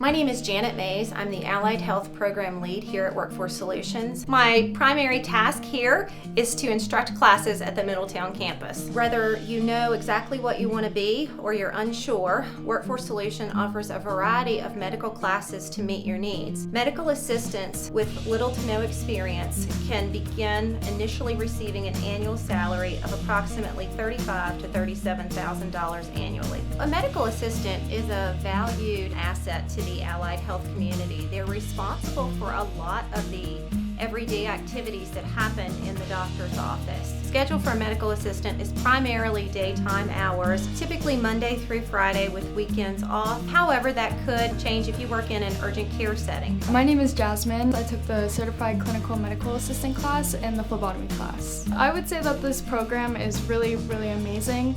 My name is Janet Mays. I'm the Allied Health Program Lead here at Workforce Solutions. My primary task here is to instruct classes at the Middletown campus. Whether you know exactly what you want to be or you're unsure, Workforce Solutions offers a variety of medical classes to meet your needs. Medical assistants with little to no experience can begin initially receiving an annual salary of approximately $35,000 to $37,000 annually. A medical assistant is a valued asset to the allied health community. They're responsible for a lot of the everyday activities that happen in the doctor's office. Schedule for a medical assistant is primarily daytime hours, typically Monday through Friday with weekends off. However, that could change if you work in an urgent care setting. My name is Jasmine. I took the Certified Clinical Medical Assistant class and the phlebotomy class. I would say that this program is really amazing.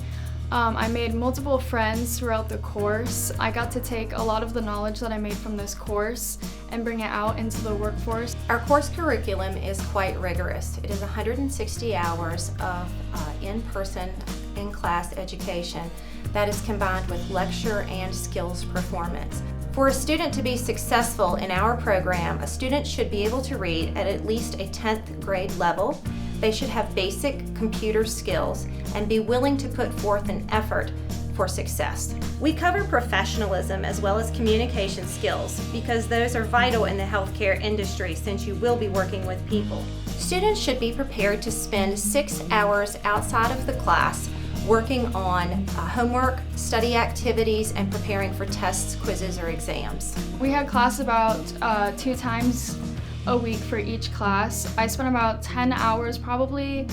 I made multiple friends throughout the course. I got to take a lot of the knowledge that I made from this course and bring it out into the workforce. Our course curriculum is quite rigorous. It is 160 hours of in-person, in-class education that is combined with lecture and skills performance. For a student to be successful in our program, a student should be able to read at least a 10th grade level. They should have basic computer skills and be willing to put forth an effort for success. We cover professionalism as well as communication skills because those are vital in the healthcare industry since you will be working with people. Students should be prepared to spend 6 hours outside of the class working on homework, study activities, and preparing for tests, quizzes, or exams. We had class about 2 times a week for each class. I spent about 10 hours probably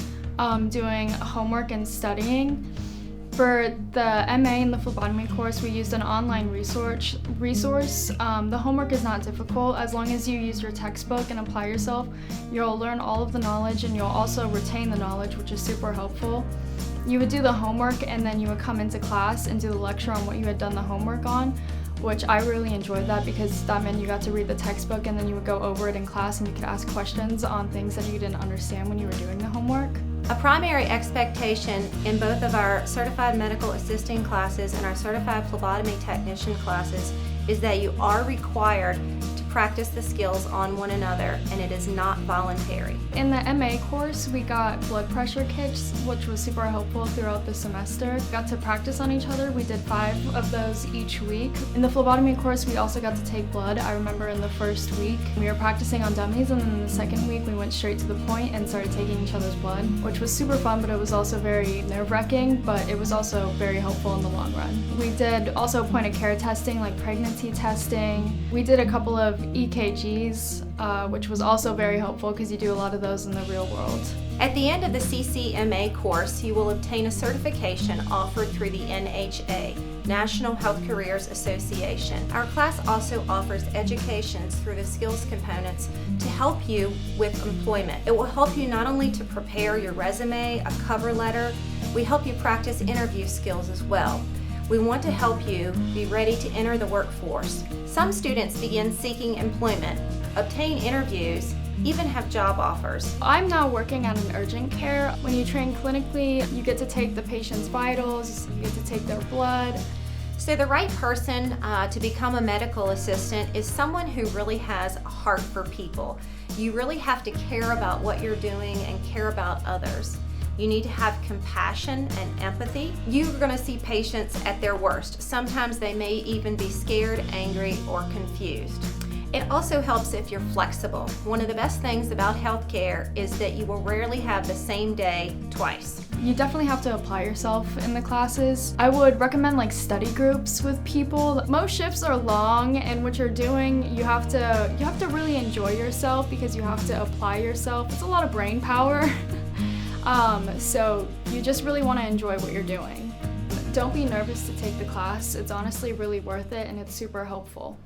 doing homework and studying. For the MA and the phlebotomy course, we used an online resource. The homework is not difficult. As long as you use your textbook and apply yourself, you'll learn all of the knowledge and you'll also retain the knowledge, which is super helpful. You would do the homework and then you would come into class and do the lecture on what you had done the homework on, which I really enjoyed that because that meant you got to read the textbook and then you would go over it in class and you could ask questions on things that you didn't understand when you were doing the homework. A primary expectation in both of our Certified Medical Assisting classes and our Certified Phlebotomy Technician classes is that you are required to practice the skills on one another, and it is not voluntary. In the MA course, we got blood pressure kits, which was super helpful throughout the semester. Got to practice on each other. We did 5 of those each week. In the phlebotomy course, we also got to take blood. I remember in the first week, we were practicing on dummies, and then in the second week, we went straight to the point and started taking each other's blood, which was super fun, but it was also very nerve-wracking, but it was also very helpful in the long run. We did also point-of-care testing, like pregnancy testing. We did a couple of EKGs, which was also very helpful because you do a lot of those in the real world. At the end of the CCMA course, you will obtain a certification offered through the NHA, National Health Careers Association. Our class also offers educations through the skills components to help you with employment. It will help you not only to prepare your resume, a cover letter, we help you practice interview skills as well. We want to help you be ready to enter the workforce. Some students begin seeking employment, obtain interviews, even have job offers. I'm now working at an urgent care. When you train clinically, you get to take the patient's vitals, you get to take their blood. So the right person to become a medical assistant is someone who really has a heart for people. You really have to care about what you're doing and care about others. You need to have compassion and empathy. You're going to see patients at their worst. Sometimes they may even be scared, angry, or confused. It also helps if you're flexible. One of the best things about healthcare is that you will rarely have the same day twice. You definitely have to apply yourself in the classes. I would recommend like study groups with people. Most shifts are long, and what you're doing, you have to really enjoy yourself because you have to apply yourself. It's a lot of brain power. So you just really want to enjoy what you're doing. Don't be nervous to take the class. It's honestly really worth it and it's super helpful.